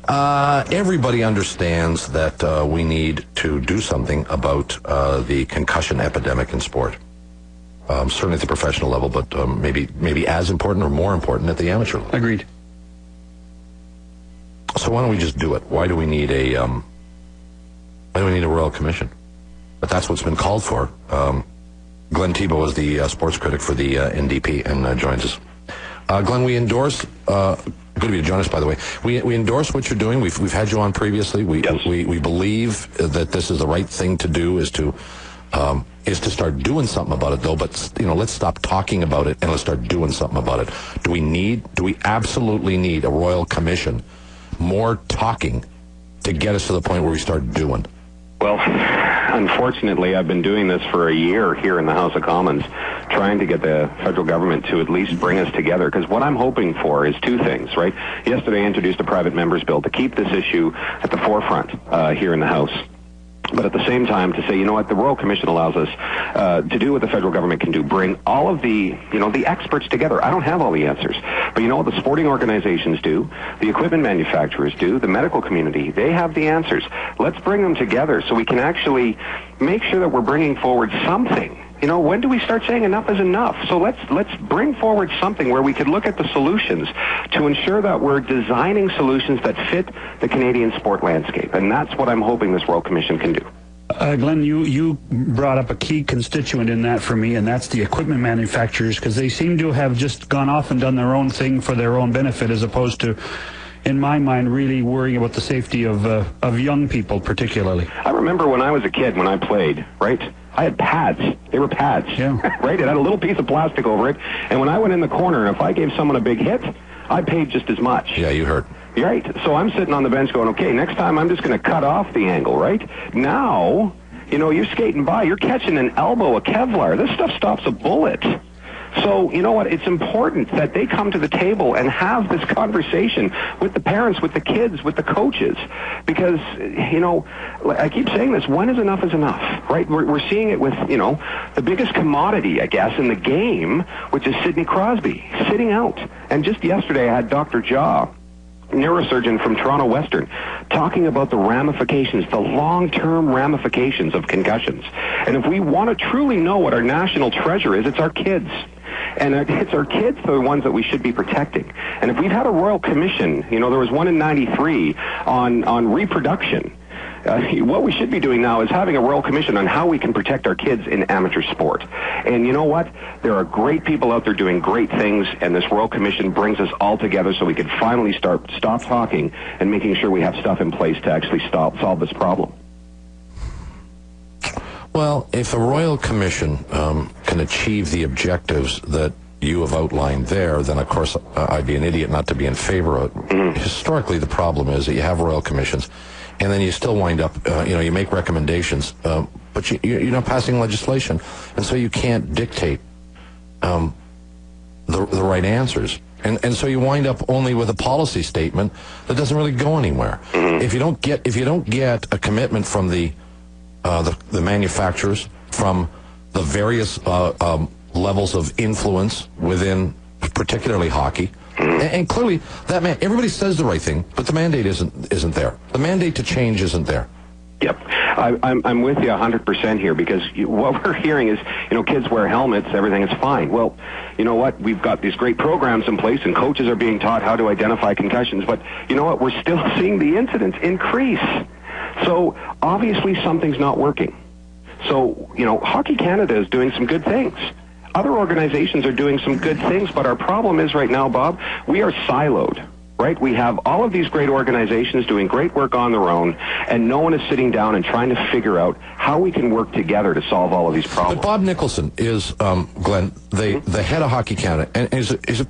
Everybody understands that we need to do something about the concussion epidemic in sport. Certainly at the professional level, but maybe as important or more important at the amateur level. Agreed. So why don't we just do it? Why do we need a Royal Commission? But that's what's been called for. Glenn Thibeault is the sports critic for the NDP and joins us. Glenn, we endorse. Good of you to join us, by the way. We endorse what you're doing. We've had you on previously. We believe that this is the right thing to do. Is to start doing something about it, though. But let's stop talking about it and let's start doing something about it. Do we absolutely need a Royal Commission? More talking to get us to the point where we start doing? Well, unfortunately, I've been doing this for a year here in the House of Commons, trying to get the federal government to at least bring us together, because what I'm hoping for is two things, right? Yesterday I introduced a private member's bill to keep this issue at the forefront here in the House. But at the same time, to say, you know what, the Royal Commission allows us to do what the federal government can do, bring all of the experts together. I don't have all the answers. But you know what the sporting organizations do, the equipment manufacturers do, the medical community, they have the answers. Let's bring them together so we can actually make sure that we're bringing forward something. When do we start saying enough is enough? So let's bring forward something where we could look at the solutions to ensure that we're designing solutions that fit the Canadian sport landscape. And that's what I'm hoping this Royal Commission can do. Glenn, you brought up a key constituent in that for me, and that's the equipment manufacturers, because they seem to have just gone off and done their own thing for their own benefit, as opposed to, in my mind, really worrying about the safety of young people particularly. I remember when I was a kid, when I played, right? I had pads. They were pads, yeah. Right? It had a little piece of plastic over it. And when I went in the corner, if I gave someone a big hit, I paid just as much. Yeah, you hurt. Right? So I'm sitting on the bench going, okay, next time I'm just going to cut off the angle, right? Now, you're skating by. You're catching an elbow, a Kevlar. This stuff stops a bullet. So, you know what, it's important that they come to the table and have this conversation with the parents, with the kids, with the coaches. Because, I keep saying this, when is enough, right? We're seeing it with, the biggest commodity, I guess, in the game, which is Sidney Crosby, sitting out. And just yesterday I had Dr. Jaw, neurosurgeon from Toronto Western, talking about the ramifications, the long-term ramifications of concussions. And if we want to truly know what our national treasure is, it's our kids. And it's our kids that are the ones that we should be protecting. And if we've had a Royal Commission, there was one in 93 on reproduction. What we should be doing now is having a Royal Commission on how we can protect our kids in amateur sport. And you know what? There are great people out there doing great things, and this Royal Commission brings us all together so we can finally stop talking and making sure we have stuff in place to actually solve this problem. Well, if a Royal Commission can achieve the objectives that you have outlined there, then of course I'd be an idiot not to be in favor of it. Mm-hmm. Historically, the problem is that you have Royal Commissions, and then you still wind up, you make recommendations, but you're not passing legislation, and so you can't dictate the right answers. And so you wind up only with a policy statement that doesn't really go anywhere. Mm-hmm. If you don't get a commitment from the manufacturers, from the various levels of influence within particularly hockey, and clearly everybody says the right thing, but the mandate isn't there. The mandate to change isn't there. Yep. I'm with you 100% here, because what we're hearing is, kids wear helmets, everything is fine. Well, you know what? We've got these great programs in place, and coaches are being taught how to identify concussions, but you know what? We're still seeing the incidence increase. So obviously something's not working. So, Hockey Canada is doing some good things. Other organizations are doing some good things, but our problem is right now, Bob, we are siloed, right? We have all of these great organizations doing great work on their own, and no one is sitting down and trying to figure out how we can work together to solve all of these problems. But Bob Nicholson is, Glenn, the head of Hockey Canada, and is a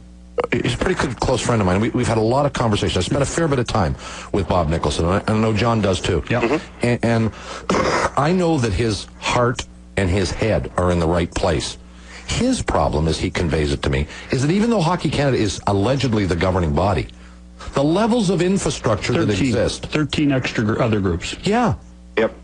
pretty good close friend of mine. We've had a lot of conversations. I spent a fair bit of time with Bob Nicholson, and I know John does too. Yeah. Mm-hmm. And I know that his heart and his head are in the right place. His problem, as he conveys it to me, is that even though Hockey Canada is allegedly the governing body, the levels of infrastructure that exist... 13 extra other groups. Yeah. Yep.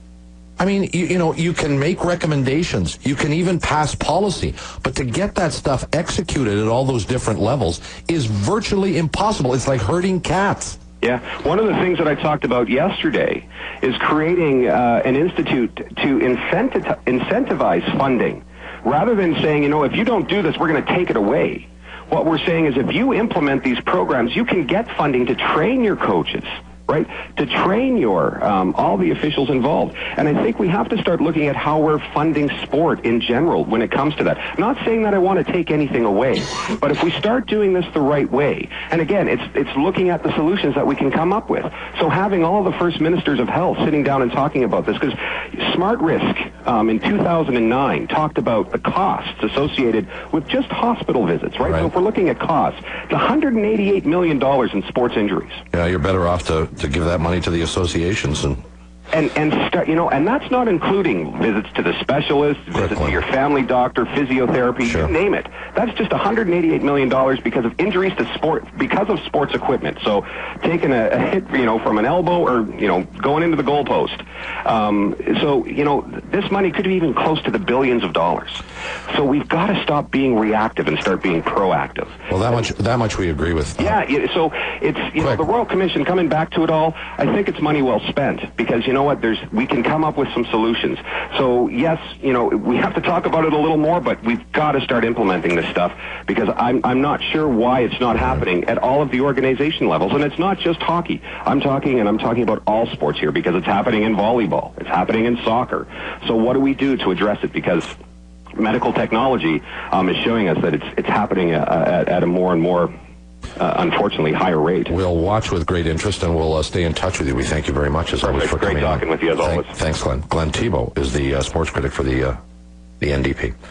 I mean, you can make recommendations, you can even pass policy, but to get that stuff executed at all those different levels is virtually impossible. It's like herding cats. Yeah, one of the things that I talked about yesterday is creating an institute to incentivize funding. Rather than saying, if you don't do this, we're going to take it away. What we're saying is if you implement these programs, you can get funding to train your coaches, right? To train your all the officials involved. And I think we have to start looking at how we're funding sport in general when it comes to that. I'm not saying that I want to take anything away, but if we start doing this the right way, and again, it's looking at the solutions that we can come up with. So having all the first ministers of health sitting down and talking about this, because Smart Risk in 2009 talked about the costs associated with just hospital visits, right? So if we're looking at costs, it's $188 million in sports injuries. Yeah, you're better off to give that money to the associations and start, and that's not including visits to the specialist, visits to your family doctor, physiotherapy, you name it. That's just $188 million because of injuries to sport, because of sports equipment. So taking a hit, from an elbow or, going into the goalpost. This money could be even close to the billions of dollars. So we've got to stop being reactive and start being proactive. Well, that much we agree with. Yeah, so it's, the Royal Commission, coming back to it all, I think it's money well spent because, we can come up with some solutions. So yes, we have to talk about it a little more, but we've got to start implementing this stuff because I'm not sure why it's not happening at all of the organization levels. And it's not just hockey. I'm talking about all sports here because it's happening in volleyball. It's happening in soccer. So what do we do to address it? Because medical technology is showing us that it's happening at a more and more unfortunately higher rate. We'll watch with great interest and we'll stay in touch with you. We thank you very much as always for coming on. Great talking with you as always. Thanks, Glenn. Glenn Thibeault is the sports critic for the NDP.